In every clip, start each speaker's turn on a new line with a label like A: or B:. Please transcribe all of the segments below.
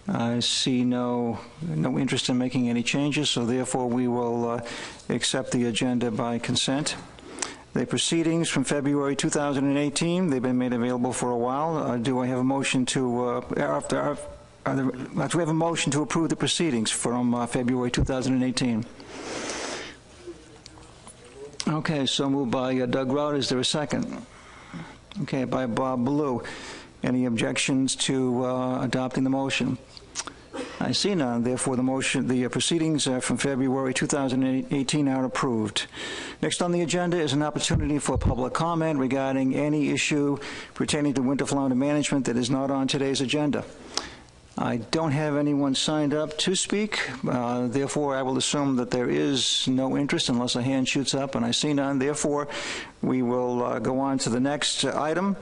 A: I see no interest in making any changes, so therefore we will accept the agenda by consent. The proceedings from February 2018, they've been made available for a while. Do I have a motion to, do we have a motion to approve the proceedings from February 2018? Okay, so moved by Doug Rout. Is there a second? Okay, by Bob Ballou. Any objections to adopting the motion? I see none. Therefore, the proceedings from February 2018 are approved. Next on the agenda is an opportunity for public comment regarding any issue pertaining to winter flounder management that is not on today's agenda. I don't have anyone signed up to speak. Therefore, I will assume that there is no interest unless a hand shoots up, and I see none. Therefore, we will go on to the next item.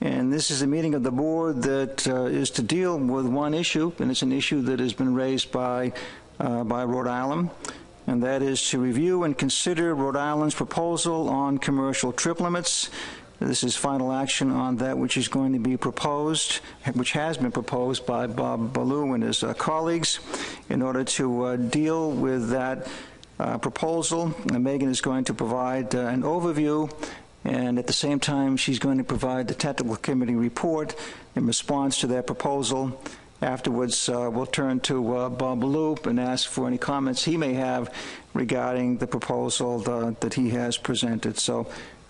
A: And this is a meeting of the board that is to deal with one issue, and it's an issue that has been raised by Rhode Island, and that is to review and consider Rhode Island's proposal on commercial trip limits. This is final action on that which is going to be proposed, which has been proposed by Bob Ballou and his colleagues. In order to deal with that proposal, Megan is going to provide an overview, and at the same time she's going to provide the technical committee report in response to that proposal. Afterwards, we'll turn to Bob Ballou and ask for any comments he may have regarding the proposal that he has presented. So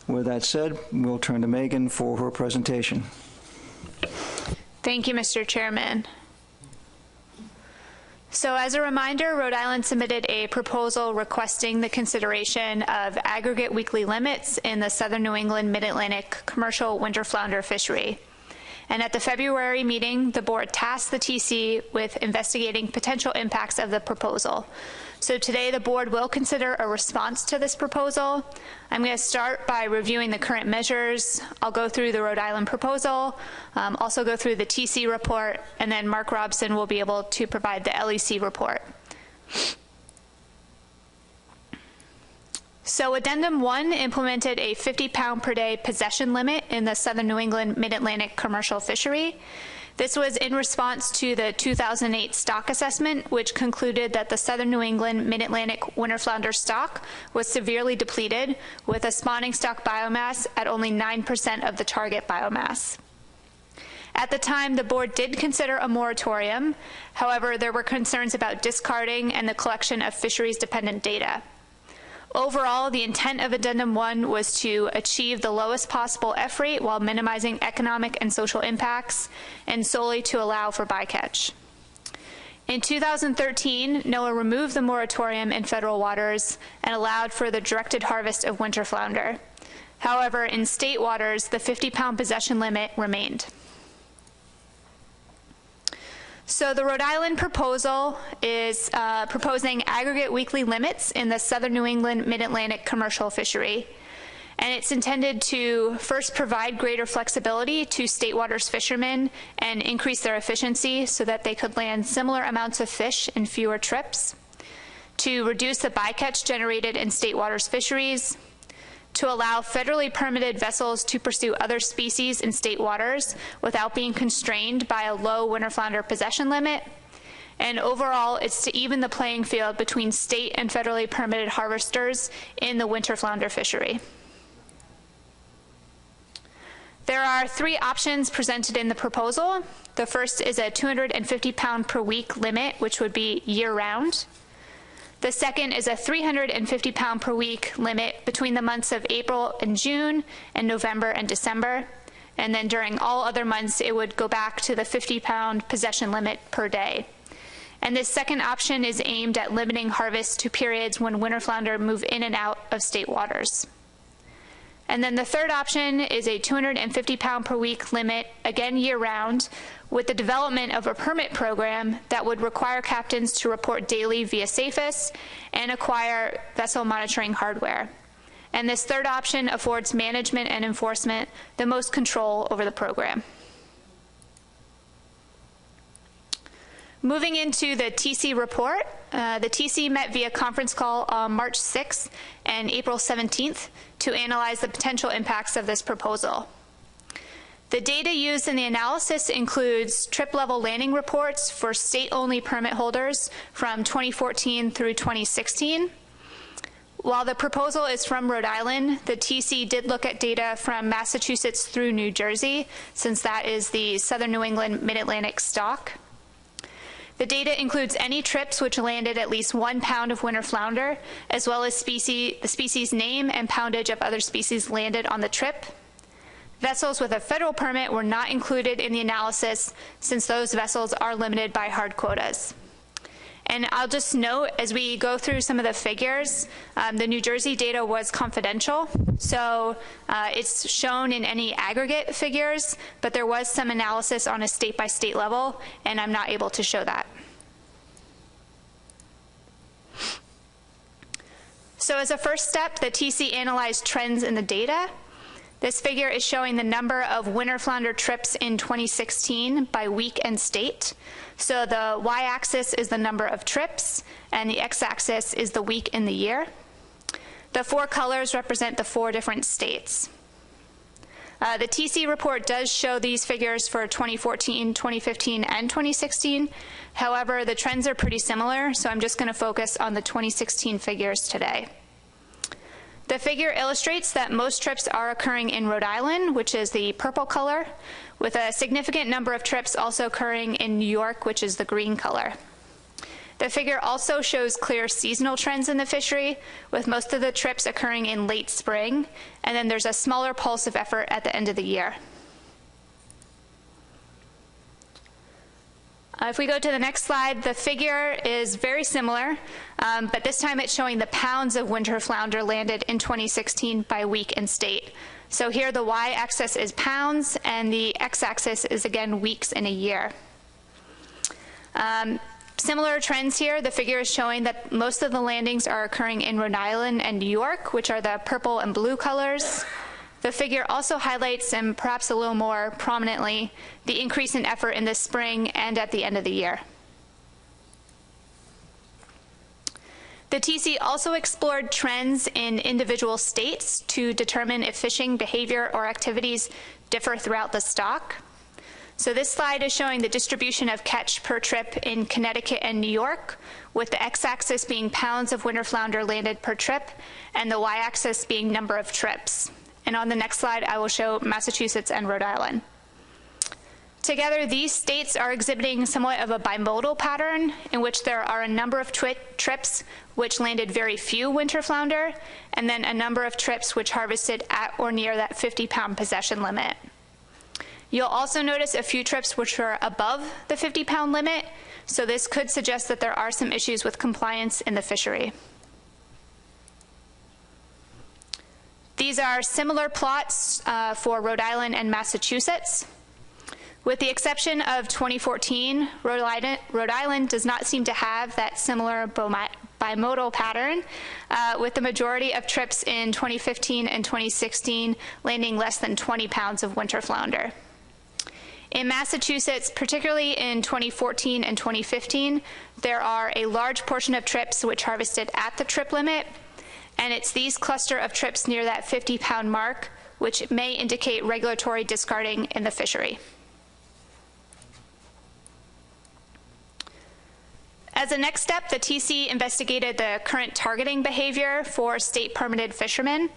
A: with that said, we'll turn to Megan for her presentation.
B: Thank you, Mr. Chairman. So as a reminder, Rhode Island submitted a proposal requesting the consideration of aggregate weekly limits in the southern New England mid-Atlantic commercial winter flounder fishery. And at the February meeting, the board tasked the TC with investigating potential impacts of the proposal. So today the board will consider a response to this proposal. I'm going to start by reviewing the current measures. I'll go through the Rhode Island proposal, also go through the TC report, and then Mark Robson will be able to provide the LEC report. So Addendum 1 implemented a 50-pound per day possession limit in the southern New England mid-Atlantic commercial fishery. This was in response to the 2008 stock assessment, which concluded that the southern New England mid-Atlantic winter flounder stock was severely depleted, with a spawning stock biomass at only 9% of the target biomass. At the time, the board did consider a moratorium. However, there were concerns about discarding and the collection of fisheries-dependent data. Overall, the intent of Addendum 1 was to achieve the lowest possible F rate while minimizing economic and social impacts, and solely to allow for bycatch. In 2013, NOAA removed the moratorium in federal waters and allowed for the directed harvest of winter flounder. However, in state waters, the 50-pound possession limit remained. So the Rhode Island proposal is proposing aggregate weekly limits in the southern New England mid-Atlantic commercial fishery. And it's intended to first provide greater flexibility to state waters fishermen and increase their efficiency so that they could land similar amounts of fish in fewer trips, to reduce the bycatch generated in state waters fisheries, to allow federally permitted vessels to pursue other species in state waters without being constrained by a low winter flounder possession limit. And overall, it's to even the playing field between state and federally permitted harvesters in the winter flounder fishery. There are 3 options presented in the proposal. The first is a 250-pound per week limit, which would be year-round. The second is a 350-pound per week limit between the months of April and June and November and December. And then during all other months, it would go back to the 50-pound possession limit per day. And this second option is aimed at limiting harvest to periods when winter flounder move in and out of state waters. And then the third option is a 250-pound per week limit, again year-round, with the development of a permit program that would require captains to report daily via SAFIS and acquire vessel monitoring hardware. And this third option affords management and enforcement the most control over the program. Moving into the TC report, the TC met via conference call on March 6th and April 17th to analyze the potential impacts of this proposal. The data used in the analysis includes trip-level landing reports for state-only permit holders from 2014 through 2016. While the proposal is from Rhode Island, the TC did look at data from Massachusetts through New Jersey, since that is the Southern New England Mid-Atlantic stock. The data includes any trips which landed at least 1 pound of winter flounder, as well as the species name and poundage of other species landed on the trip. Vessels with a federal permit were not included in the analysis, since those vessels are limited by hard quotas. And I'll just note, as we go through some of the figures, the New Jersey data was confidential, so it's shown in any aggregate figures, but there was some analysis on a state-by-state level, and I'm not able to show that. So as a first step, the TC analyzed trends in the data. This figure is showing the number of winter flounder trips in 2016 by week and state. So the y-axis is the number of trips, and the x-axis is the week in the year. The 4 colors represent the 4 different states. The TC report does show these figures for 2014, 2015, and 2016. However, the trends are pretty similar, so I'm just going to focus on the 2016 figures today. The figure illustrates that most trips are occurring in Rhode Island, which is the purple color, with a significant number of trips also occurring in New York, which is the green color. The figure also shows clear seasonal trends in the fishery, with most of the trips occurring in late spring, and then there's a smaller pulse of effort at the end of the year. If we go to the next slide, the figure is very similar, but this time it's showing the pounds of winter flounder landed in 2016 by week and state. So here the y-axis is pounds, and the x-axis is, again, weeks in a year. Similar trends here. The figure is showing that most of the landings are occurring in Rhode Island and New York, which are the purple and blue colors. The figure also highlights, and perhaps a little more prominently, the increase in effort in the spring and at the end of the year. The TC also explored trends in individual states to determine if fishing behavior or activities differ throughout the stock. So this slide is showing the distribution of catch per trip in Connecticut and New York, with the x-axis being pounds of winter flounder landed per trip, and the y-axis being number of trips. And on the next slide, I will show Massachusetts and Rhode Island. Together, these states are exhibiting somewhat of a bimodal pattern, in which there are a number of trips which landed very few winter flounder, and then a number of trips which harvested at or near that 50-pound possession limit. You'll also notice a few trips which are above the 50-pound limit, so this could suggest that there are some issues with compliance in the fishery. These are similar plots for Rhode Island and Massachusetts. With the exception of 2014, Rhode Island does not seem to have that similar bimodal pattern, with the majority of trips in 2015 and 2016 landing less than 20 pounds of winter flounder. In Massachusetts, particularly in 2014 and 2015, there are a large portion of trips which harvested at the trip limit, and it's these cluster of trips near that 50-pound mark which may indicate regulatory discarding in the fishery. As a next step, the TC investigated the current targeting behavior for state-permitted fishermen.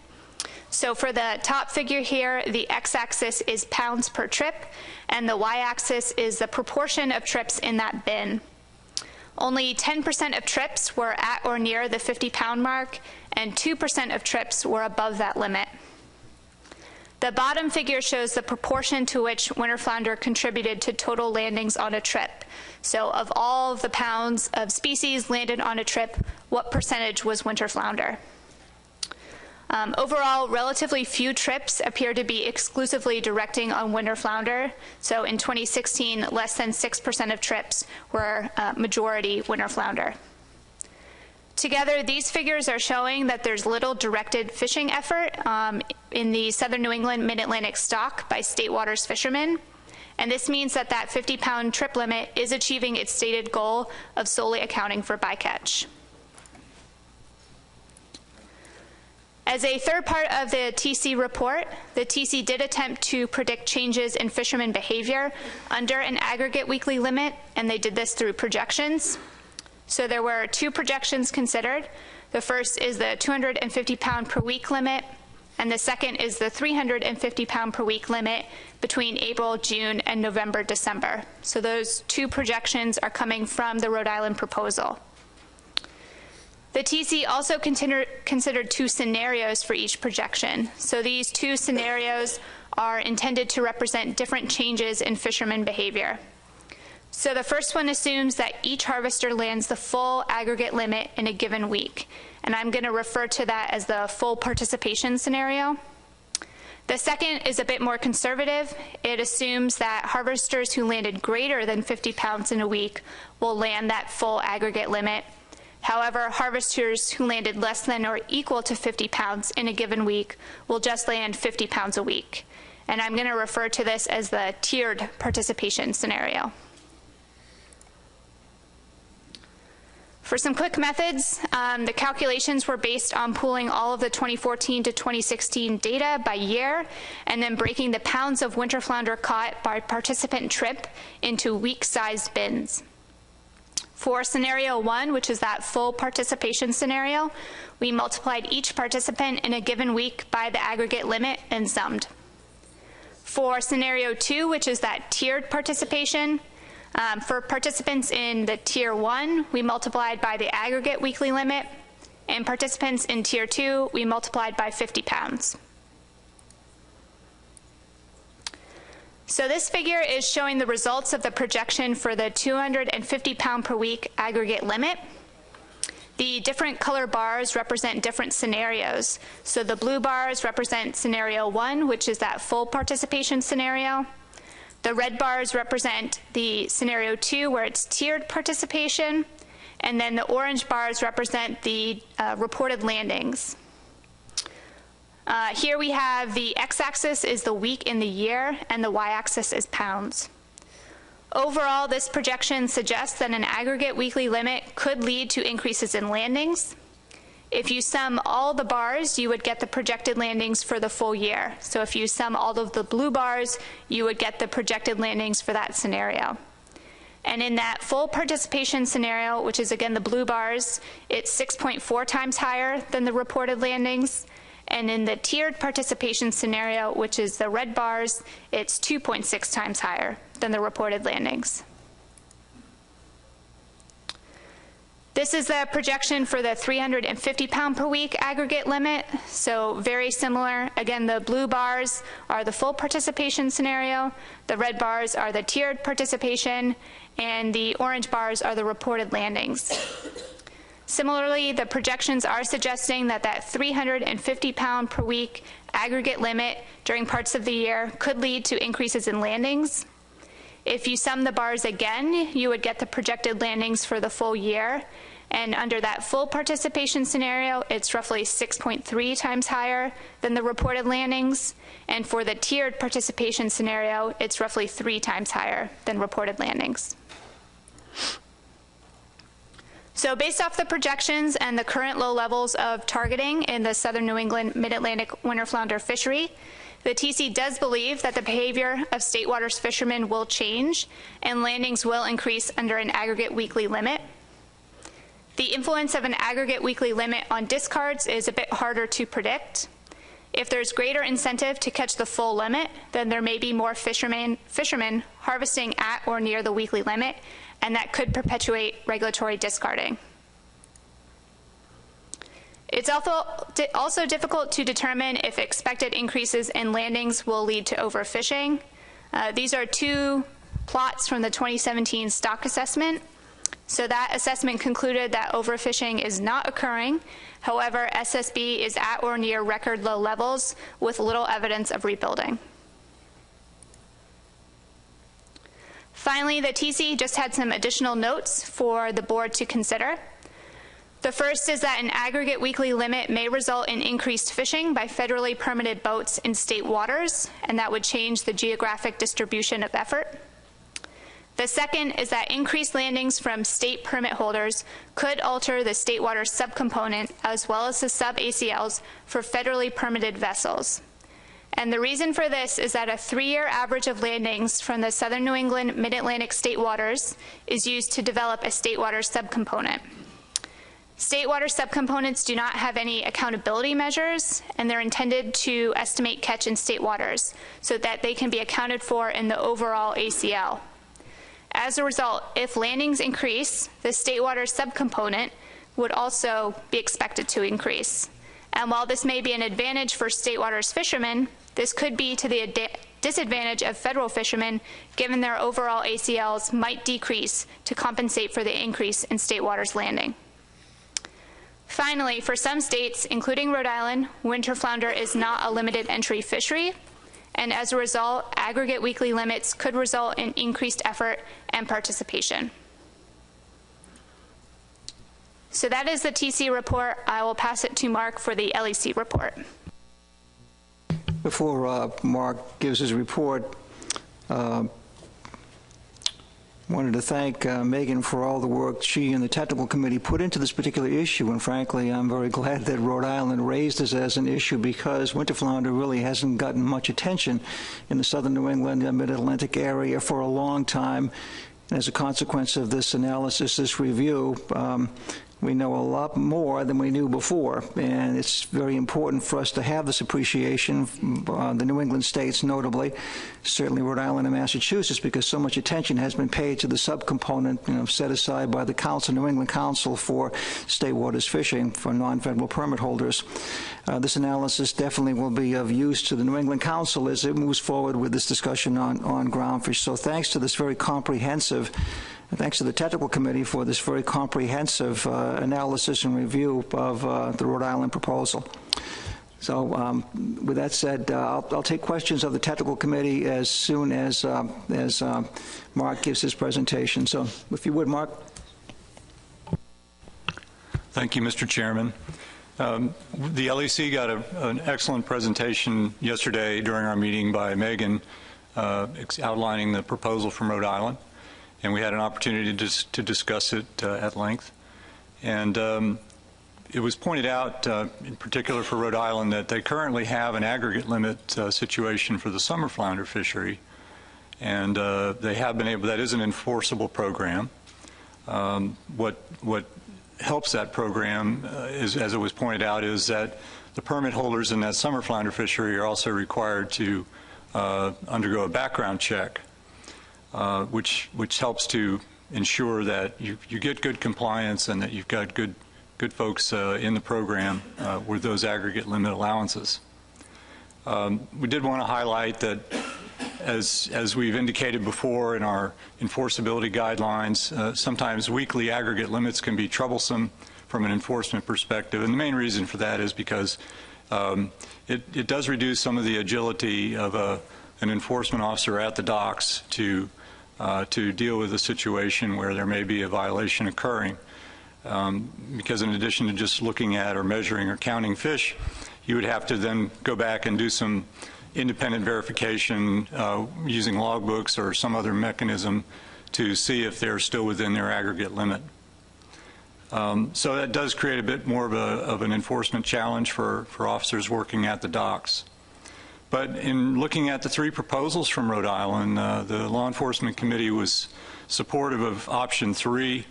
B: So for the top figure here, the x-axis is pounds per trip, and the y-axis is the proportion of trips in that bin. Only 10% of trips were at or near the 50-pound mark, and 2% of trips were above that limit. The bottom figure shows the proportion to which winter flounder contributed to total landings on a trip. So of all of the pounds of species landed on a trip, what percentage was winter flounder? Overall, relatively few trips appear to be exclusively directing on winter flounder. So in 2016, less than 6% of trips were majority winter flounder. Together, these figures are showing that there's little directed fishing effort in the Southern New England Mid-Atlantic stock by state waters fishermen. And this means that that 50-pound trip limit is achieving its stated goal of solely accounting for bycatch. As a third part of the TC report, the TC did attempt to predict changes in fishermen behavior under an aggregate weekly limit, and they did this through projections. So there were two projections considered. The first is the 250 pound per week limit, and the second is the 350 pound per week limit between April, June, and November, December. So those two projections are coming from the Rhode Island proposal. The TC also considered two scenarios for each projection. So these two scenarios are intended to represent different changes in fishermen behavior. So the first one assumes that each harvester lands the full aggregate limit in a given week, and I'm going to refer to that as the full participation scenario. The second is a bit more conservative. It assumes that harvesters who landed greater than 50 pounds in a week will land that full aggregate limit. However, harvesters who landed less than or equal to 50 pounds in a given week will just land 50 pounds a week. And I'm going to refer to this as the tiered participation scenario. For some quick methods, the calculations were based on pooling all of the 2014 to 2016 data by year and then breaking the pounds of winter flounder caught by participant trip into week-sized bins. For scenario 1, which is that full participation scenario, we multiplied each participant in a given week by the aggregate limit and summed. For scenario 2, which is that tiered participation, for participants in the tier 1, we multiplied by the aggregate weekly limit, and participants in tier 2, we multiplied by 50 pounds. So this figure is showing the results of the projection for the 250 pound per week aggregate limit. The different color bars represent different scenarios. So the blue bars represent scenario 1, which is that full participation scenario. The red bars represent the scenario 2, where it's tiered participation. And then the orange bars represent the reported landings. Here we have the x-axis is the week in the year, and the y-axis is pounds. Overall, this projection suggests that an aggregate weekly limit could lead to increases in landings. If you sum all the bars, you would get the projected landings for the full year. So if you sum all of the blue bars, you would get the projected landings for that scenario. And in that full participation scenario, which is again the blue bars, it's 6.4 times higher than the reported landings. And in the tiered participation scenario, which is the red bars, it's 2.6 times higher than the reported landings. This is the projection for the 350 pound per week aggregate limit. So very similar. Again, the blue bars are the full participation scenario, the red bars are the tiered participation, and the orange bars are the reported landings. Similarly, the projections are suggesting that that 350 pound per week aggregate limit during parts of the year could lead to increases in landings. If you sum the bars again, you would get the projected landings for the full year. And under that full participation scenario, it's roughly 6.3 times higher than the reported landings. And for the tiered participation scenario, it's roughly 3 times higher than reported landings. So based off the projections and the current low levels of targeting in the southern New England mid-Atlantic winter flounder fishery, the TC does believe that the behavior of state waters fishermen will change and landings will increase under an aggregate weekly limit. The influence of an aggregate weekly limit on discards is a bit harder to predict. If there's greater incentive to catch the full limit, then there may be more fishermen harvesting at or near the weekly limit, and that could perpetuate regulatory discarding. It's also difficult to determine if expected increases in landings will lead to overfishing. These are two plots from the 2017 stock assessment. So that assessment concluded that overfishing is not occurring. However, SSB is at or near record low levels with little evidence of rebuilding. Finally, the TC just had some additional notes for the board to consider. The first is that an aggregate weekly limit may result in increased fishing by federally permitted boats in state waters, and that would change the geographic distribution of effort. The second is that increased landings from state permit holders could alter the state water subcomponent as well as the sub-ACLs for federally permitted vessels. And the reason for this is that a 3-year average of landings from the southern New England mid-Atlantic state waters is used to develop a state water subcomponent. State water subcomponents do not have any accountability measures, and they're intended to estimate catch in state waters so that they can be accounted for in the overall ACL. As a result, if landings increase, the state water subcomponent would also be expected to increase. And while this may be an advantage for state waters fishermen, this could be to the disadvantage of federal fishermen, given their overall ACLs might decrease to compensate for the increase in state waters landing. Finally, for some states, including Rhode Island, winter flounder is not a limited entry fishery, and as a result, aggregate weekly limits could result in increased effort and participation. So that is the TC report. I will pass it to Mark for the LEC report.
A: Before Mark gives his report, wanted to thank Megan for all the work she and the technical committee put into this particular issue, and frankly, I'm very glad that Rhode Island raised this as an issue because winter flounder really hasn't gotten much attention in the southern New England and mid-Atlantic area for a long time. And as a consequence of this analysis, this review, we know a lot more than we knew before, and it's very important for us to have this appreciation, the New England states notably, certainly Rhode Island and Massachusetts, because so much attention has been paid to the subcomponent set aside by the Council, New England Council for State Waters Fishing for non-federal permit holders. This analysis definitely will be of use to the New England Council as it moves forward with this discussion on groundfish. So thanks to this very comprehensive thanks to the technical committee for this very comprehensive analysis and review of the Rhode Island proposal. So with that said, I'll take questions of the technical committee as soon as Mark gives his presentation. So if you would, Mark.
C: Thank you, Mr. Chairman. The LEC got an excellent presentation yesterday during our meeting by Megan outlining the proposal from Rhode Island. And we had an opportunity to discuss it at length. And it was pointed out, in particular for Rhode Island, that they currently have an aggregate limit situation for the summer flounder fishery. And they have been able, that is an enforceable program. What helps that program, is, as it was pointed out, is that the permit holders in that summer flounder fishery are also required to undergo a background check. Which helps to ensure that you get good compliance and that you've got good folks in the program with those aggregate limit allowances. We did want to highlight that, as we've indicated before in our enforceability guidelines, sometimes weekly aggregate limits can be troublesome from an enforcement perspective, and the main reason for that is because it does reduce some of the agility of an enforcement officer at the docks to deal with a situation where there may be a violation occurring. Because in addition to just looking at or measuring or counting fish, you would have to then go back and do some independent verification using logbooks or some other mechanism to see if they're still within their aggregate limit. So that does create a bit more of an enforcement challenge for officers working at the docks. But in looking at the 3 proposals from Rhode Island, the Law Enforcement Committee was supportive of option 3,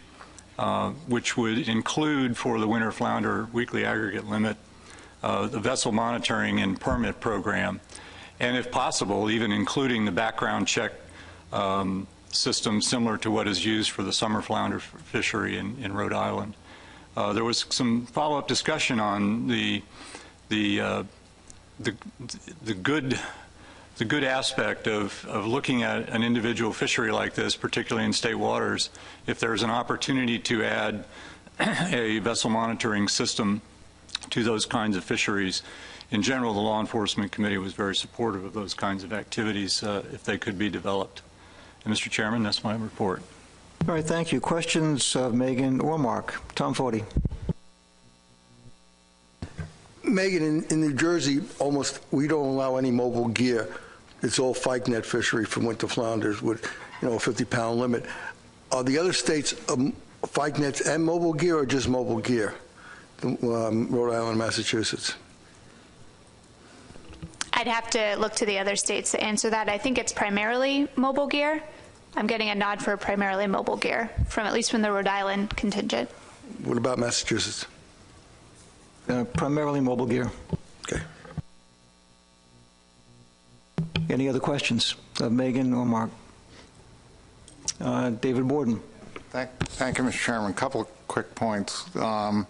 C: which would include for the winter flounder weekly aggregate limit the vessel monitoring and permit program, and if possible, even including the background check system similar to what is used for the summer flounder fishery in Rhode Island. There was some follow-up discussion on the good aspect of looking at an individual fishery like this, particularly in state waters, if there's an opportunity to add a vessel monitoring system to those kinds of fisheries. In general, the Law Enforcement Committee was very supportive of those kinds of activities if they could be developed. And Mr. Chairman, that's my report.
A: All right, thank you. Questions of Megan or Mark? Tom Forty.
D: Megan, in New Jersey, we don't allow any mobile gear. It's all fike net fishery for winter flounders. a 50-pound limit. Are the other states fike nets and mobile gear, or just mobile gear? Rhode Island, Massachusetts.
B: I'd have to look to the other states to answer that. I think it's primarily mobile gear. I'm getting a nod for primarily mobile gear, at least from the Rhode Island contingent.
D: What about Massachusetts?
A: Primarily mobile gear.
D: Okay.
A: Any other questions of Megan or Mark? David Borden.
E: Thank you, Mr. Chairman. A couple of quick points. The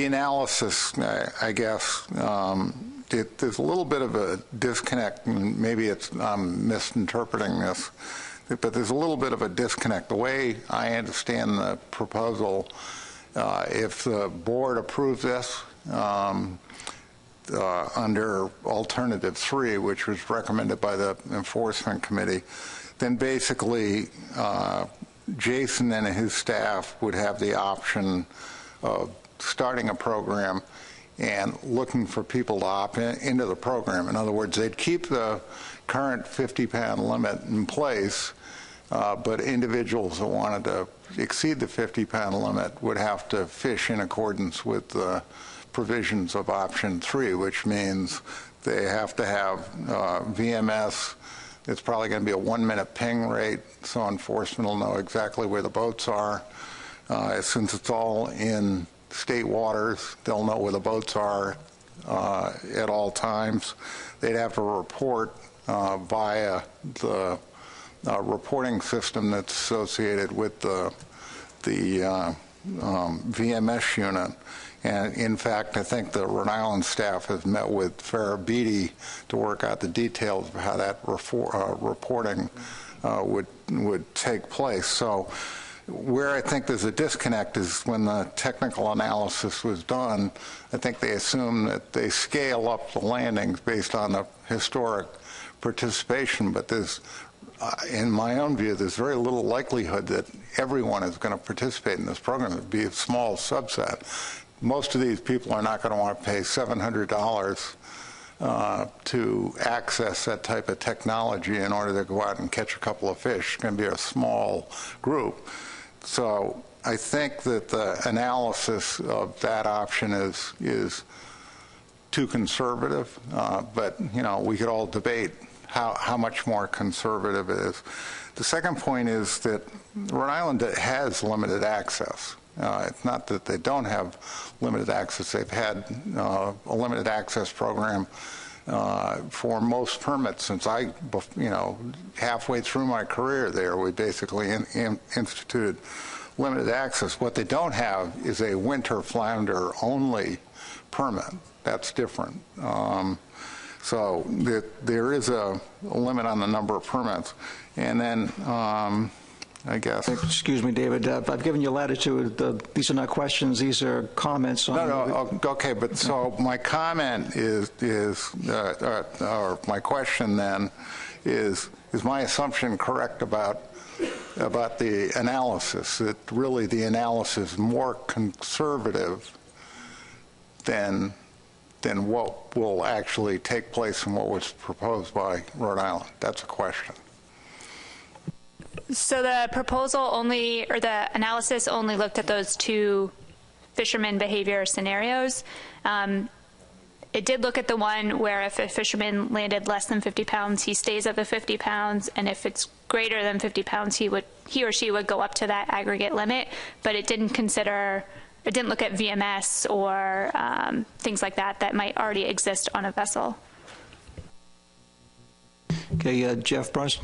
E: analysis, I guess, there's a little bit of a disconnect, and maybe I'm misinterpreting this, but there's a little bit of a disconnect. The way I understand the proposal, if the board approves this under Alternative 3, which was recommended by the Enforcement Committee, then basically Jason and his staff would have the option of starting a program and looking for people to opt into the program. In other words, they'd keep the current 50-pound limit in place, but individuals that wanted to exceed the 50-pound limit would have to fish in accordance with the provisions of Option 3, which means they have to have VMS. It's probably going to be a 1-minute ping rate, so enforcement will know exactly where the boats are. Since it's all in state waters, they'll know where the boats are at all times. They'd have to report via the reporting system that's associated with the VMS unit. And in fact, I think the Rhode Island staff has met with Farabidi to work out the details of how that reporting would take place. So where I think there's a disconnect is when the technical analysis was done, I think they assume that they scale up the landings based on the historic participation, but there's, in my own view, there's very little likelihood that everyone is going to participate in this program. It would be a small subset. Most of these people are not going to want to pay $700 to access that type of technology in order to go out and catch a couple of fish. It's going to be a small group. So I think that the analysis of that option is too conservative, but we could all debate how much more conservative it is. The second point is that Rhode Island has limited access. It's not that they don't have limited access. They've had a limited access program for most permits since halfway through my career there. We basically instituted limited access. What they don't have is a winter flounder only permit. That's different. So there is a limit on the number of permits. And then I guess.
A: Excuse me, David. I've given you latitude. These are not questions. These are comments.
E: Okay. But so my comment or my question then is my assumption correct about the analysis? That really the analysis is more conservative than what will actually take place and what was proposed by Rhode Island? That's a question.
B: So the proposal the analysis only looked at those two fisherman behavior scenarios. It did look at the one where if a fisherman landed less than 50 pounds, he stays at the 50 pounds, and if it's greater than 50 pounds, he or she would go up to that aggregate limit, but it didn't look at VMS or things like that might already exist on a vessel.
A: Okay, Jeff Bruce.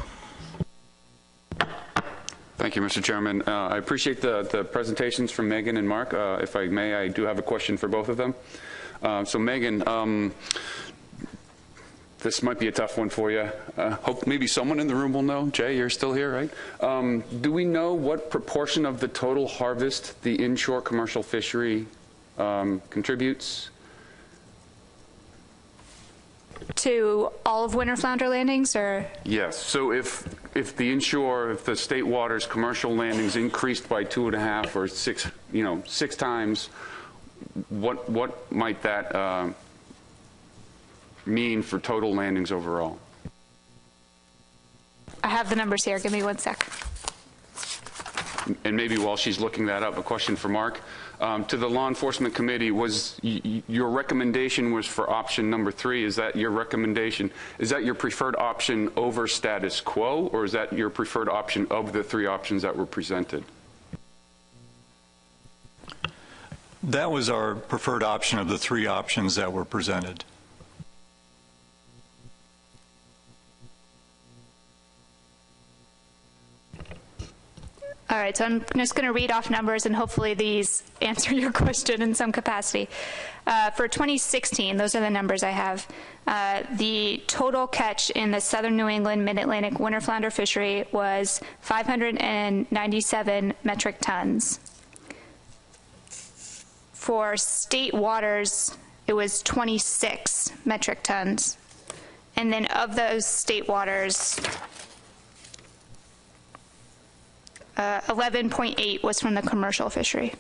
F: Thank you, Mr. Chairman. I appreciate the presentations from Megan and Mark. If I may, I do have a question for both of them. So Megan, this might be a tough one for you. Hope maybe someone in the room will know. Jay, you're still here, right? Do we know what proportion of the total harvest the inshore commercial fishery contributes?
B: To all of winter flounder landings, or?
F: Yes. So if the state waters commercial landings increased by 2.5 or 6 times, what might that mean for total landings overall?
B: I have the numbers here. Give me 1 sec.
F: And maybe while she's looking that up, a question for Mark. To the Law Enforcement Committee, was your recommendation was for option number 3? Is that your recommendation? Is that your preferred option over status quo, or is that your preferred option of the 3 options that were presented?
C: That was our preferred option of the 3 options that were presented.
B: All right, so I'm just going to read off numbers, and hopefully these answer your question in some capacity. For 2016, those are the numbers I have. The total catch in the southern New England mid-Atlantic winter flounder fishery was 597 metric tons. For state waters, it was 26 metric tons. And then of those state waters, 11.8 was from the commercial fishery.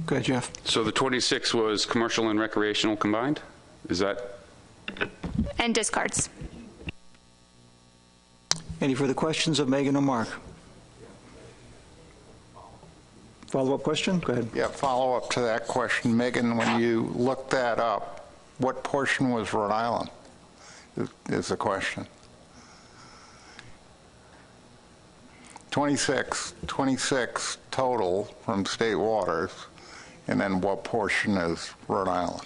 A: Go ahead, Jeff.
F: So the 26 was commercial and recreational combined? Is that?
B: And discards.
A: Any further questions of Megan or Mark? Follow-up question? Go ahead.
E: Yeah, follow-up to that question. Megan, when you looked that up, what portion was Rhode Island is the question. 26 total from state waters, and then what portion is Rhode Island?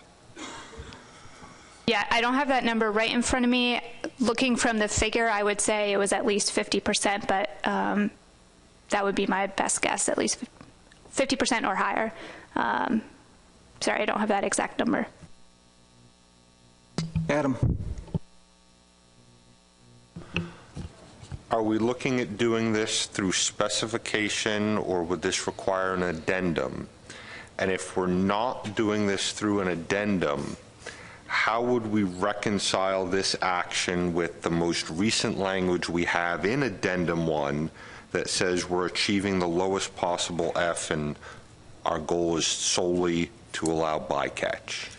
B: Yeah, I don't have that number right in front of me. Looking from the figure, I would say it was at least 50%, but that would be my best guess, at least 50% or higher. Sorry, I don't have that exact number.
A: Adam.
G: Are we looking at doing this through specification, or would this require an addendum? And if we're not doing this through an addendum, how would we reconcile this action with the most recent language we have in Addendum 1 that says we're achieving the lowest possible F and our goal is solely to allow bycatch?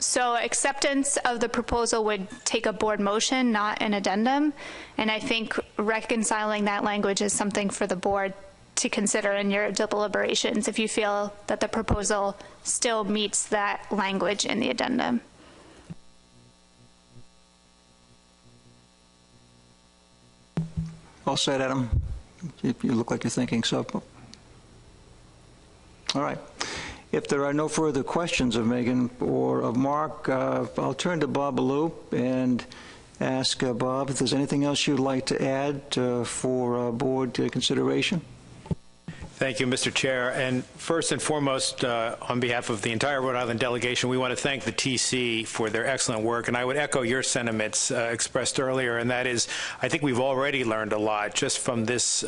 B: So acceptance of the proposal would take a board motion, not an addendum. And I think reconciling that language is something for the board to consider in your deliberations if you feel that the proposal still meets that language in the addendum.
A: All set, Adam. You look like you're thinking so. All right. If there are no further questions of Megan or of Mark, I'll turn to Bob Ballou and ask Bob if there's anything else you'd like to add for board consideration.
H: Thank you, Mr. Chair. And first and foremost, on behalf of the entire Rhode Island delegation, we want to thank the TC for their excellent work. And I would echo your sentiments expressed earlier, and that is, I think we've already learned a lot just from this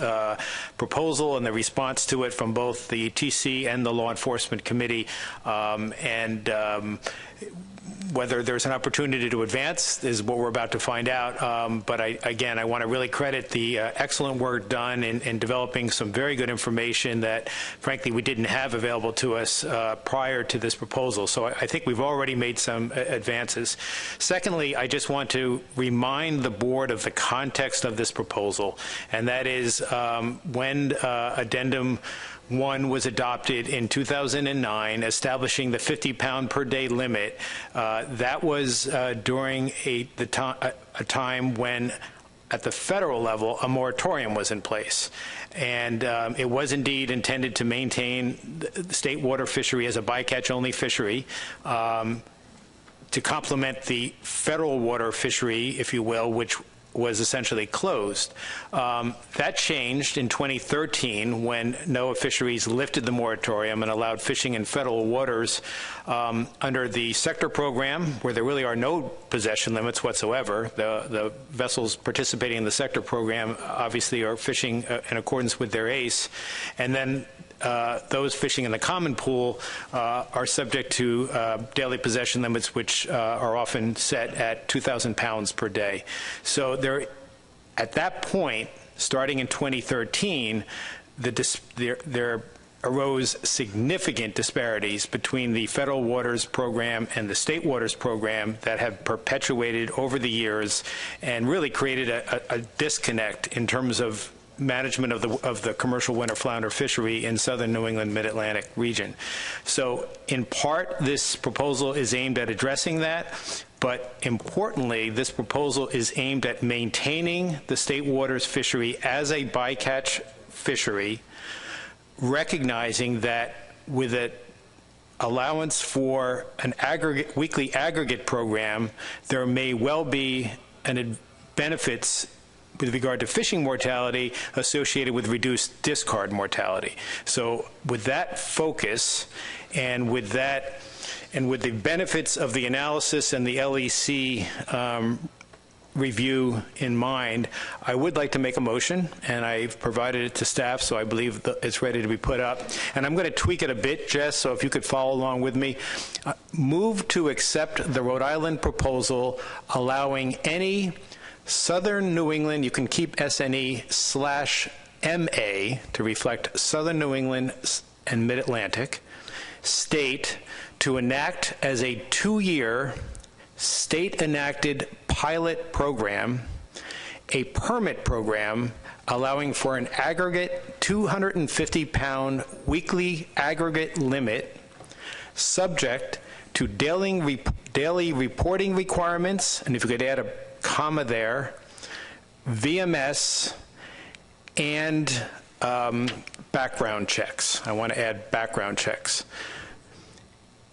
H: proposal and the response to it from both the TC and the Law Enforcement Committee. Whether there's an opportunity to advance is what we're about to find out. But again, I want to really credit the excellent work done in developing some very good information that, frankly, we didn't have available to us prior to this proposal. So I think we've already made some advances. Secondly, I just want to remind the board of the context of this proposal, and that is when Addendum 1 was adopted in 2009, establishing the 50-pound per day limit. That was during a time when, at the federal level, a moratorium was in place. And it was indeed intended to maintain the state water fishery as a bycatch-only fishery, to complement the federal water fishery, if you will, which was essentially closed. That changed in 2013 when NOAA Fisheries lifted the moratorium and allowed fishing in federal waters under the sector program, where there really are no possession limits whatsoever. The vessels participating in the sector program obviously are fishing in accordance with their ACE. And then those fishing in the common pool are subject to daily possession limits, which are often set at 2,000 pounds per day. So there, at that point, starting in 2013, there arose significant disparities between the federal waters program and the state waters program that have perpetuated over the years and really created a disconnect in terms of management of the commercial winter flounder fishery in southern New England mid-Atlantic region. So in part, this proposal is aimed at addressing that, but importantly, this proposal is aimed at maintaining the state waters fishery as a bycatch fishery, recognizing that with an allowance for an weekly aggregate program, there may well be benefits with regard to fishing mortality associated with reduced discard mortality. So with that focus and with the benefits of the analysis and the LEC review in mind, I would like to make a motion, and I've provided it to staff, so I believe it's ready to be put up. And I'm going to tweak it a bit, Jess, so if you could follow along with me. Move to accept the Rhode Island proposal allowing any Southern New England, you can keep SNE/MA to reflect Southern New England and Mid-Atlantic, state to enact as a 2-year state-enacted pilot program, a permit program allowing for an aggregate 250-pound weekly aggregate limit subject to daily reporting requirements, and if you could add a comma there, VMS, and background checks. I want to add background checks.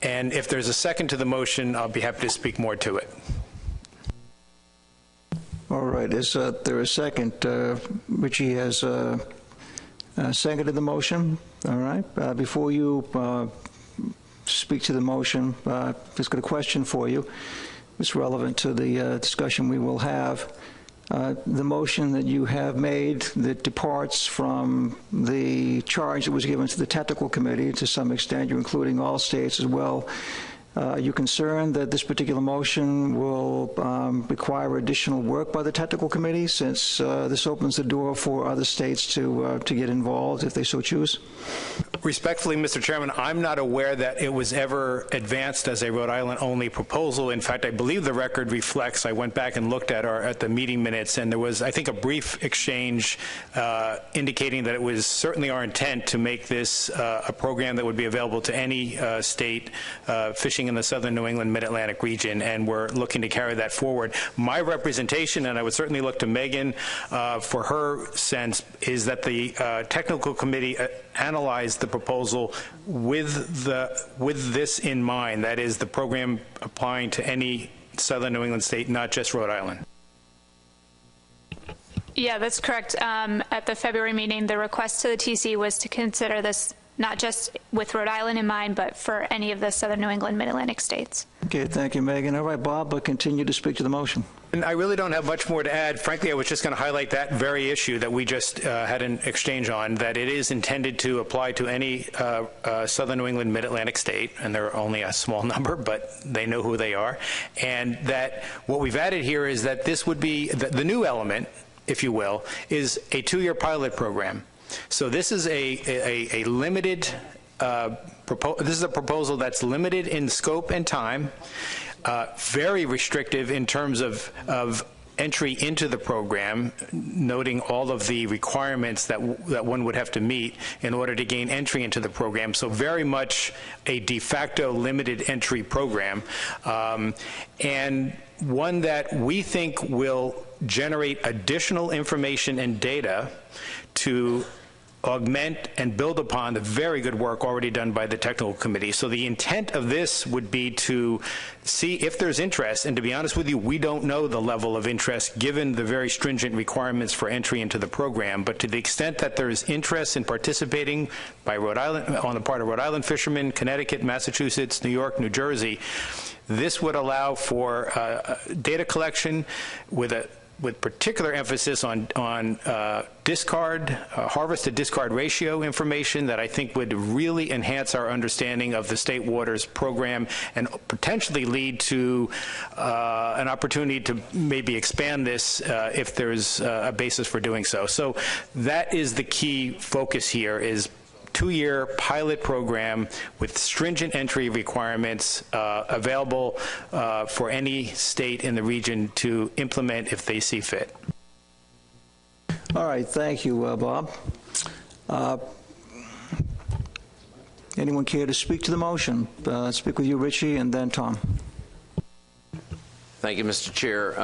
H: And if there's a second to the motion, I'll be happy to speak more to it.
A: All right. Is there a second? Richie has seconded the motion. All right. Before you speak to the motion, just got a question for you. It's relevant to the discussion we will have. The motion that you have made that departs from the charge that was given to the technical committee, to some extent, you're including all states as well. Are you concerned that this particular motion will require additional work by the technical committee, since this opens the door for other states to get involved if they so choose?
H: Respectfully, Mr. Chairman, I'm not aware that it was ever advanced as a Rhode Island-only proposal. In fact, I believe the record reflects, I went back and looked at the meeting minutes, and there was, I think, a brief exchange indicating that it was certainly our intent to make this a program that would be available to any state fishing in the southern New England mid-Atlantic region, and we're looking to carry that forward. My representation, and I would certainly look to Megan for her sense, is that the technical committee analyzed the proposal with this in mind, that is, the program applying to any southern New England state, not just Rhode Island.
B: Yeah, that's correct. At the February meeting, the request to the TC was to consider this not just with Rhode Island in mind, but for any of the southern New England mid-Atlantic states. Okay,
A: thank you, Megan. All right, Bob, continue to speak to the motion.
H: And I really don't have much more to add. Frankly, I was just going to highlight that very issue that we just had an exchange on, that it is intended to apply to any southern New England mid-Atlantic state, and there are only a small number, but they know who they are. And that what we've added here is that this would be, the new element, if you will, is a 2-year pilot program. So this is a limited, this is a proposal that's limited in scope and time, very restrictive in terms of entry into the program, noting all of the requirements that one would have to meet in order to gain entry into the program. So very much a de facto limited entry program, and one that we think will generate additional information and data to augment and build upon the very good work already done by the technical committee. So the intent of this would be to see if there's interest, and to be honest with you, we don't know the level of interest given the very stringent requirements for entry into the program, but to the extent that there's interest in participating by Rhode Island, on the part of Rhode Island fishermen, Connecticut, Massachusetts, New York, New Jersey, this would allow for data collection with particular emphasis on discard, harvest to discard ratio information that I think would really enhance our understanding of the state waters program and potentially lead to an opportunity to maybe expand this if there's a basis for doing so. So that is the key focus here, is 2-year pilot program with stringent entry requirements available for any state in the region to implement if they see fit.
A: All right, thank you, Bob. Anyone care to speak to the motion? Speak with you, Richie, and then Tom.
I: Thank you, Mr. Chair.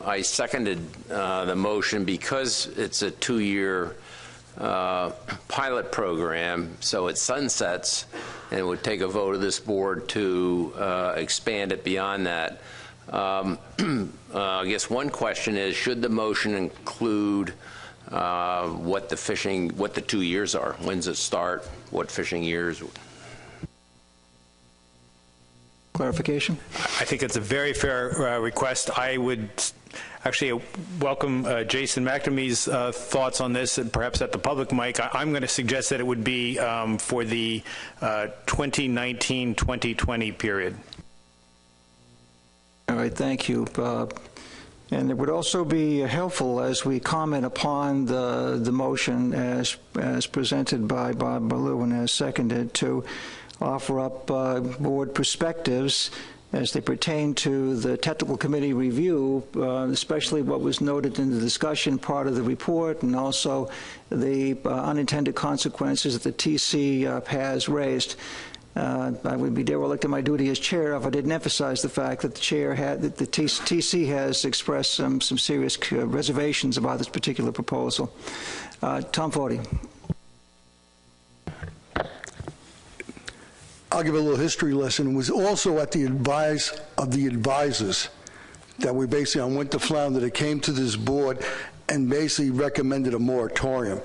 I: I seconded the motion because it's a 2-year pilot program, so it sunsets, and it would take a vote of this board to expand it beyond that. I guess one question is, should the motion include what the 2 years are? When does it start? What fishing years?
A: Clarification?
H: I think it's a very fair request. I would actually welcome Jason McNamee's thoughts on this, and perhaps at the public mic. I'm going to suggest that it would be for the 2019-2020 period.
A: All right, thank you. And it would also be helpful as we comment upon the motion as presented by Bob Ballou and as seconded to offer up board perspectives as they pertain to the technical committee review, especially what was noted in the discussion part of the report, and also the unintended consequences that the TC has raised. I would be derelict in my duty as chair if I didn't emphasize the fact that the TC has expressed some serious reservations about this particular proposal. Tom Forty.
D: I'll give a little history lesson. It was also at the advice of the advisors that we basically on Winter Flounder that came to this board and basically recommended a moratorium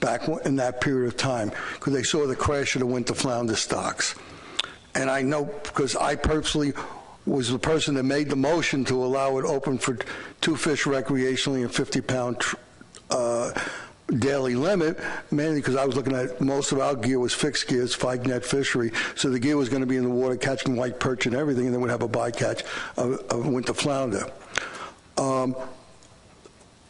D: back in that period of time because they saw the crash of the Winter Flounder stocks. And I know because I personally was the person that made the motion to allow it open for 2 fish recreationally and 50-pound daily limit, mainly because I was looking at most of our gear was fixed gears, 5-net fishery, so the gear was going to be in the water catching white perch and everything, and then we'd have a bycatch of Winter Flounder.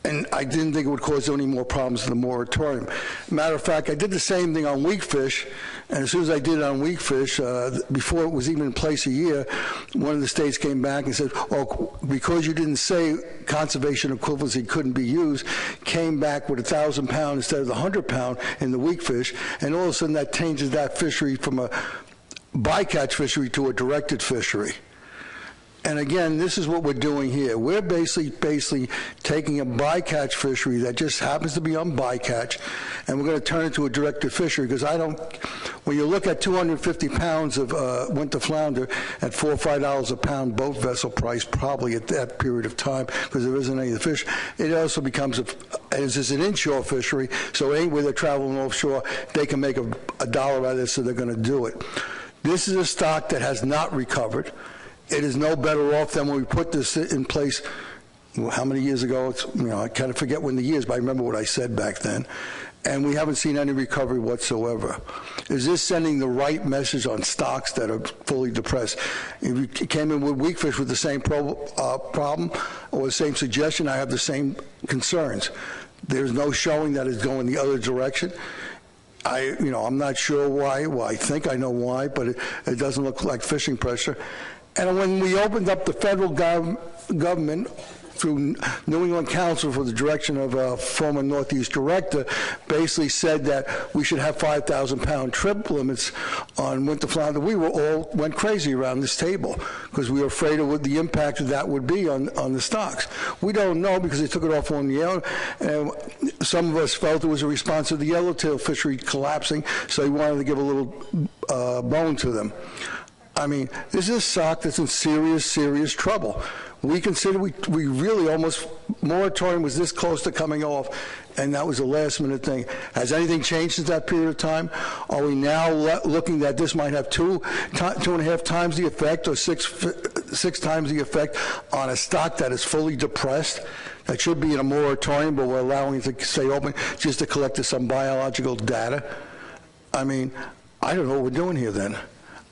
D: And I didn't think it would cause any more problems in the moratorium. Matter of fact, I did the same thing on weak fish, and as soon as I did it on weak fish, before it was even in place a year, one of the states came back and said, oh, because you didn't say conservation equivalency couldn't be used, came back with 1,000 pound instead of the 100 pound in the weak fish, and all of a sudden that changes that fishery from a bycatch fishery to a directed fishery. And again, this is what we're doing here. We're basically taking a bycatch fishery that just happens to be on bycatch, and we're going to turn it into a directed fishery because when you look at 250 pounds of Winter Flounder at $4 or $5 a pound boat vessel price, probably at that period of time, because there isn't any of the fish, it also becomes as an inshore fishery, so anywhere they're traveling offshore, they can make a dollar out of this, so they're going to do it. This is a stock that has not recovered. It is no better off than when we put this in place, how many years ago? I kind of forget when the years, but I remember what I said back then. And we haven't seen any recovery whatsoever. Is this sending the right message on stocks that are fully depressed? If you came in with weak fish with the same problem or the same suggestion, I have the same concerns. There's no showing that it's going the other direction. I'm not sure why. Well, I think I know why, but it doesn't look like fishing pressure. And when we opened up the federal government through New England Council for the direction of a former Northeast director, basically said that we should have 5,000 pound trip limits on Winter Flounder, we went crazy around this table because we were afraid of what the impact that would be on the stocks. We don't know because they took it off on the yellow, and some of us felt it was a response to the yellowtail fishery collapsing, so we wanted to give a little bone to them. I mean, this is a stock that's in serious, serious trouble. We consider we really almost, moratorium was this close to coming off, and that was a last-minute thing. Has anything changed since that period of time? Are we now looking that this might have 2.5 times the effect or six times the effect on a stock that is fully depressed? That should be in a moratorium, but we're allowing it to stay open just to collect some biological data. I mean, I don't know what we're doing here then.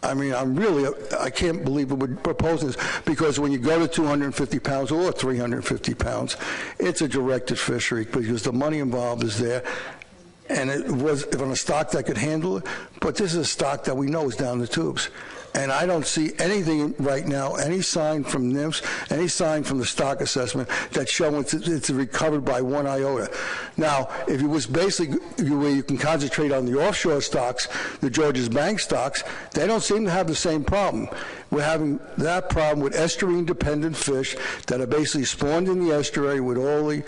D: I mean, I can't believe we're proposing this because when you go to 250 pounds or 350 pounds, it's a directed fishery because the money involved is there. and it was on a stock that could handle it, but this is a stock that we know is down the tubes. And I don't see anything right now, any sign from NIMS, any sign from the stock assessment that shows it's recovered by one iota. Now, if it was basically where you can concentrate on the offshore stocks, the Georges Bank stocks, they don't seem to have the same problem. We're having that problem with estuarine-dependent fish that are basically spawned in the estuary with all the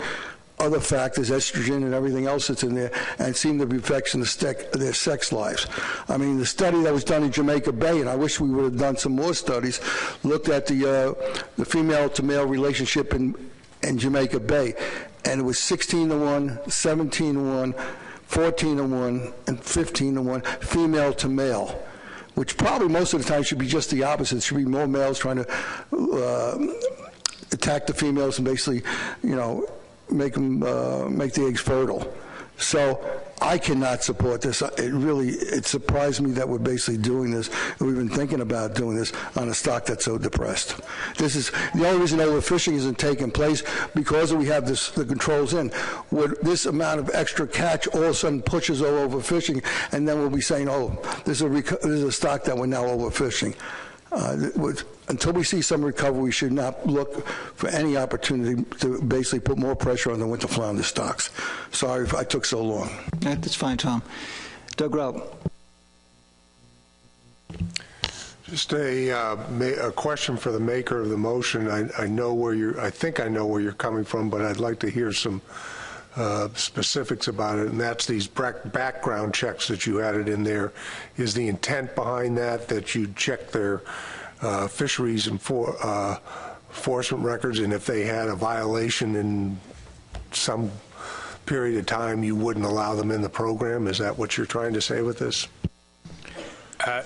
D: other factors, estrogen and everything else that's in there, and seem to be affecting their sex lives. I mean, the study that was done in Jamaica Bay, and I wish we would have done some more studies, looked at the female-to-male relationship in Jamaica Bay, and it was 16-to-1, 17-to-1, 14-to-1, and 15-to-1, female-to-male, which probably most of the time should be just the opposite. It should be more males trying to attack the females and basically, make the eggs fertile. So I cannot support this. It surprised me that we're basically doing this. We've been thinking about doing this on a stock that's so depressed. This is the only reason overfishing isn't taking place, because we have the controls in. Would this amount of extra catch all of a sudden pushes overfishing, and then we'll be saying, oh, this is a stock that we're now overfishing. Until we see some recovery, we should not look for any opportunity to basically put more pressure on the winter flounder stocks. Sorry if I took so long.
A: That's fine, Tom. Doug Raup.
J: Just a question for the maker of the motion. I think I know where you're coming from, but I'd like to hear some specifics about it, and that's these background checks that you added in there. Is the intent behind that you check their fisheries and enforcement records, and if they had a violation in some period of time, you wouldn't allow them in the program? Is that what you're trying to say with this?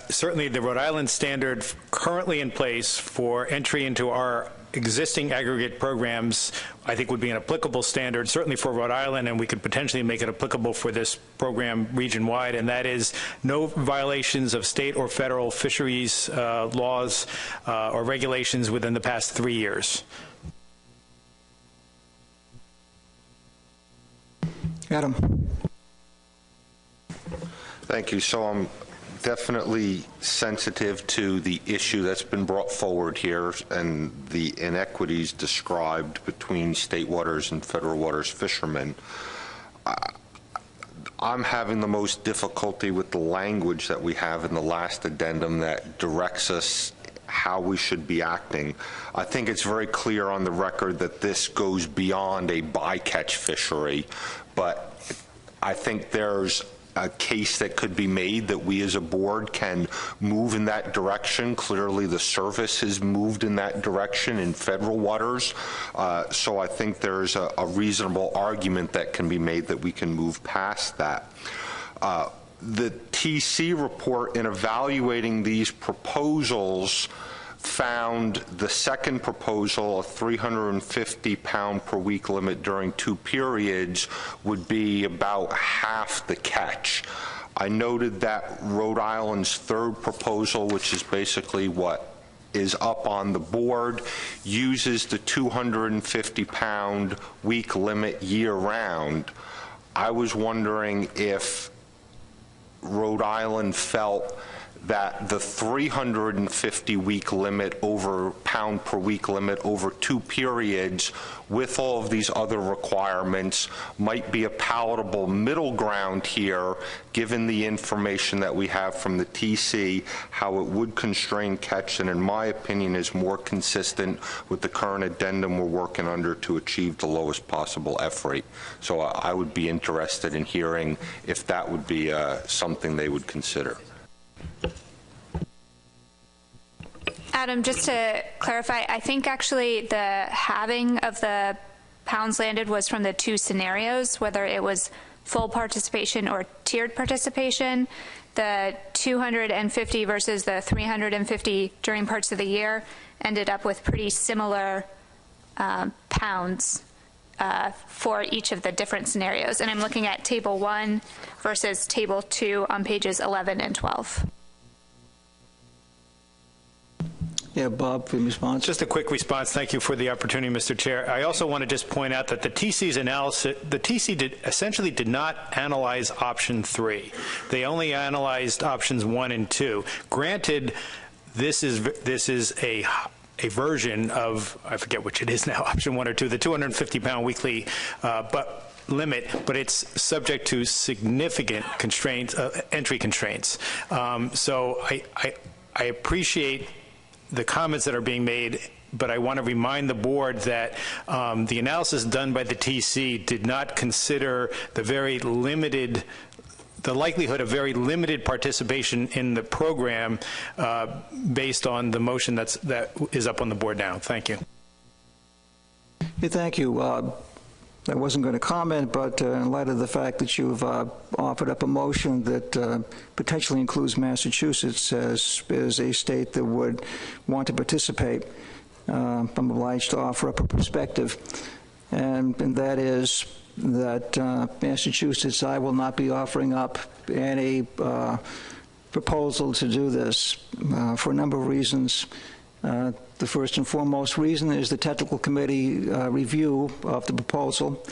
H: Certainly, the Rhode Island standard currently in place for entry into our existing aggregate programs, I think, would be an applicable standard, certainly for Rhode Island, and we could potentially make it applicable for this program region-wide, and that is no violations of state or federal fisheries laws or regulations within the past 3 years.
A: Adam.
G: Thank you. So I'm definitely sensitive to the issue that's been brought forward here and the inequities described between state waters and federal waters fishermen. I'm having the most difficulty with the language that we have in the last addendum that directs us how we should be acting. I think it's very clear on the record that this goes beyond a bycatch fishery, but I think there's a case that could be made that we as a board can move in that direction. Clearly the service has moved in that direction in federal waters, so I think there's a reasonable argument that can be made that we can move past that. The TC report, in evaluating these proposals, found the second proposal, a 350-pound per week limit during 2 periods, would be about half the catch. I noted that Rhode Island's third proposal, which is basically what is up on the board, uses the 250-pound week limit year-round. I was wondering if Rhode Island felt that the 350-week limit over pound per week limit over 2 periods with all of these other requirements might be a palatable middle ground here, given the information that we have from the TC, how it would constrain catch, and in my opinion is more consistent with the current addendum we're working under to achieve the lowest possible F rate. So I would be interested in hearing if that would be something they would consider.
B: Adam, just to clarify, I think actually the halving of the pounds landed was from the 2 scenarios, whether it was full participation or tiered participation. The 250 versus the 350 during parts of the year ended up with pretty similar pounds for each of the different scenarios. And I'm looking at Table 1 versus Table 2 on pages 11 and 12.
A: Yeah, Bob, in response.
H: Just a quick response. Thank you for the opportunity, Mr. Chair. I also want to just point out that the TC's analysis, the TC essentially did not analyze option 3. They only analyzed options 1 and 2. Granted, this is a version of, I forget which it is now, option 1 or 2, the 250-pound weekly limit, but it's subject to significant constraints, entry constraints. So I appreciate the comments that are being made, but I want to remind the board that the analysis done by the TC did not consider the likelihood of very limited participation in the program based on the motion that is up on the board now. Thank you.
A: Yeah, thank you. I wasn't going to comment, but in light of the fact that you've offered up a motion that potentially includes Massachusetts as a state that would want to participate, I'm obliged to offer up a perspective, and that is that Massachusetts, I will not be offering up any proposal to do this for a number of reasons. The first and foremost reason is the technical committee review of the proposal.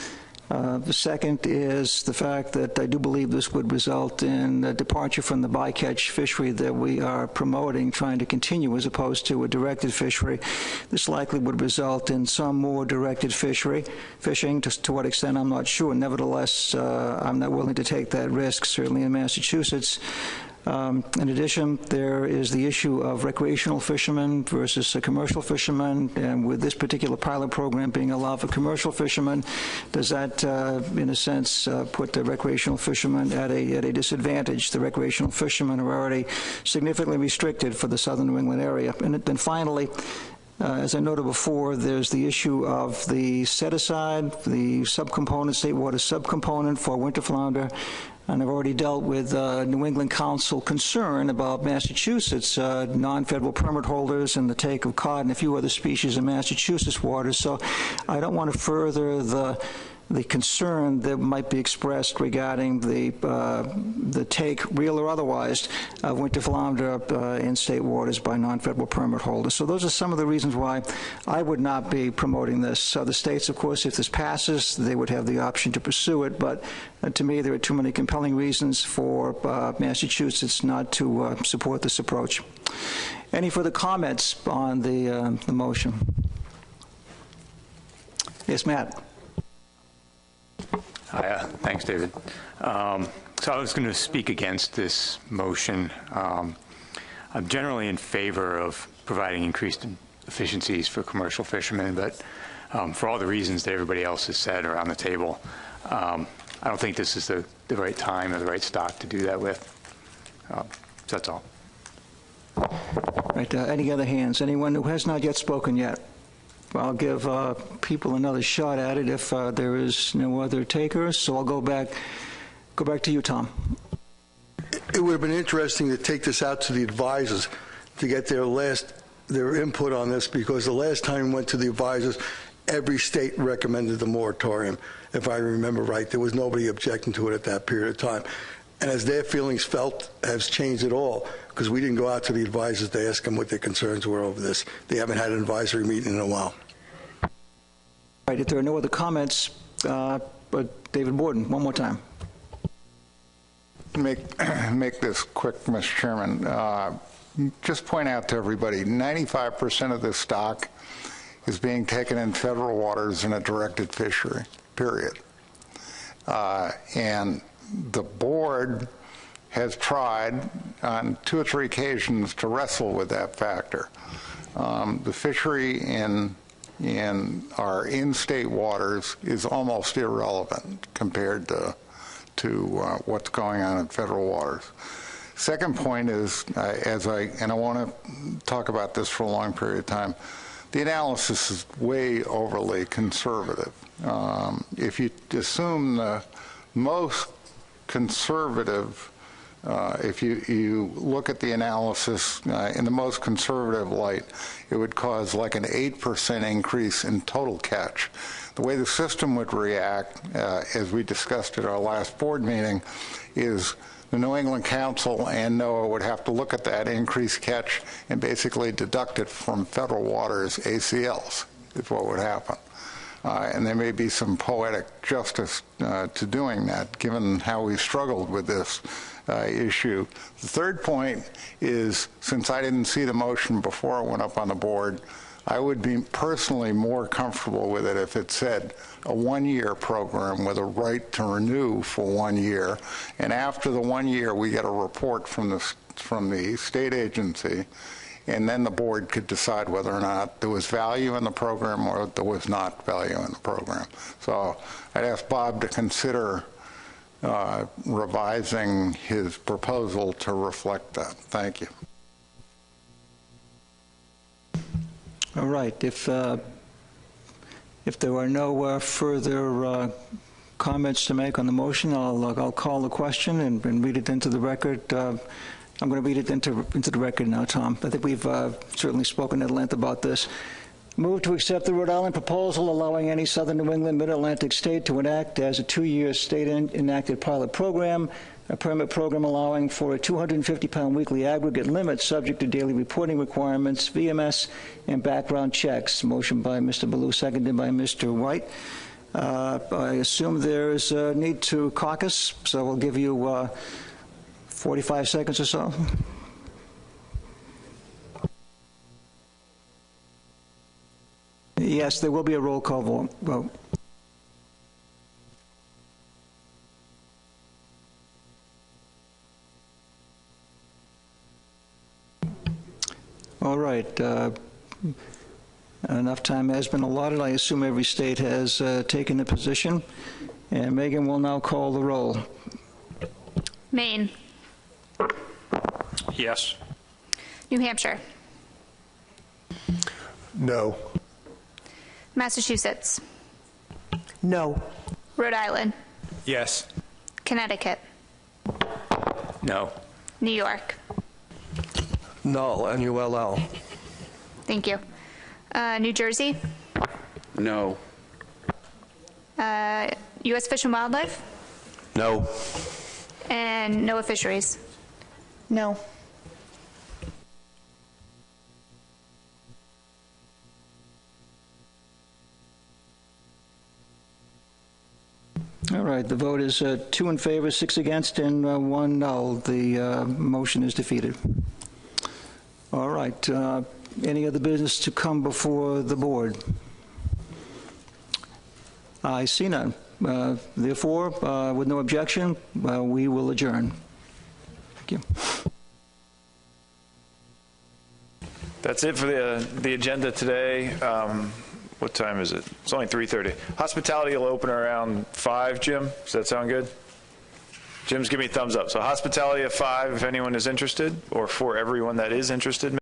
A: The second is the fact that I do believe this would result in a departure from the bycatch fishery that we are promoting, trying to continue, as opposed to a directed fishery. This likely would result in some more directed fishing. To what extent, I'm not sure. Nevertheless, I'm not willing to take that risk, certainly in Massachusetts. In addition, there is the issue of recreational fishermen versus commercial fishermen, and with this particular pilot program being allowed for commercial fishermen, does that, in a sense, put the recreational fishermen at a disadvantage? The recreational fishermen are already significantly restricted for the southern New England area. And then finally, as I noted before, there's the issue of the set-aside, the subcomponent, state water subcomponent for winter flounder. And I've already dealt with New England Council concern about Massachusetts non-federal permit holders and the take of cod and a few other species in Massachusetts waters. So I don't want to further the concern that might be expressed regarding the take, real or otherwise, of winter flounder in state waters by non-federal permit holders. So those are some of the reasons why I would not be promoting this. The states, of course, if this passes, they would have the option to pursue it, but to me, there are too many compelling reasons for Massachusetts not to support this approach. Any further comments on the motion? Yes, Matt.
K: Hi, thanks, David. So I was going to speak against this motion. I'm generally in favor of providing increased efficiencies for commercial fishermen, but for all the reasons that everybody else has said around the table, I don't think this is the right time or the right stock to do that with. So that's all.
A: Right. Any other hands? Anyone who has not yet spoken yet? I'll give people another shot at it if there is no other takers. So I'll go back to you, Tom.
D: It would have been interesting to take this out to the advisors to get their input on this, because the last time we went to the advisors, every state recommended the moratorium. If I remember right, there was nobody objecting to it at that period of time. And as their feelings felt has changed at all, because we didn't go out to the advisors to ask them what their concerns were over this. They haven't had an advisory meeting in a while.
A: All right, if there are no other comments, but David Borden, one more time.
E: Make this quick, Mr. Chairman. Just point out to everybody, 95% of this stock is being taken in federal waters in a directed fishery, period. And the board has tried on 2 or 3 occasions to wrestle with that factor. The fishery in our in-state waters is almost irrelevant compared to what's going on in federal waters. Second point is, and I want to talk about this for a long period of time, the analysis is way overly conservative. If you assume the most conservative If you look at the analysis in the most conservative light, it would cause like an 8% increase in total catch. The way the system would react, as we discussed at our last board meeting, is the New England Council and NOAA would have to look at that increased catch and basically deduct it from federal waters ACLs, is what would happen. And there may be some poetic justice to doing that, given how we've struggled with this issue. The third point is, since I didn't see the motion before it went up on the board, I would be personally more comfortable with it if it said a one-year program with a right to renew for 1 year, and after the 1 year we get a report from the state agency, and then the board could decide whether or not there was value in the program or there was not value in the program. So I'd ask Bob to consider revising his proposal to reflect that. Thank you.
A: All right. If there are no further comments to make on the motion, I'll call the question and read it into the record. I'm going to read it into the record now, Tom. I think we've certainly spoken at length about this. Move to accept the Rhode Island proposal allowing any southern New England mid-Atlantic state to enact as a 2-year state-enacted pilot program, a permit program allowing for a 250-pound weekly aggregate limit subject to daily reporting requirements, VMS, and background checks. Motion by Mr. Ballou, seconded by Mr. White. I assume there is a need to caucus, so we'll give you 45 seconds or so. Yes, there will be a roll call vote. All right. Enough time has been allotted. I assume every state has taken a position. And Megan will now call the roll.
B: Maine.
C: Yes.
B: New Hampshire.
J: No.
B: Massachusetts.
L: No.
B: Rhode Island.
K: Yes.
B: Connecticut.
K: No.
B: New York.
L: Null, NULL.
B: Thank you. New Jersey.
F: No.
B: U.S. Fish and Wildlife.
L: No.
B: And NOAA Fisheries.
L: No.
A: All right, the vote is 2 in favor, 6 against, and 1 null. The motion is defeated. All right, any other business to come before the board? I see none. Therefore, with no objection, we will adjourn. Thank you.
M: That's it for the agenda today. What time is it? It's only 3:30. Hospitality will open around 5, Jim. Does that sound good? Jim's giving me a thumbs up. So hospitality at 5 if anyone is interested, or for everyone that is interested.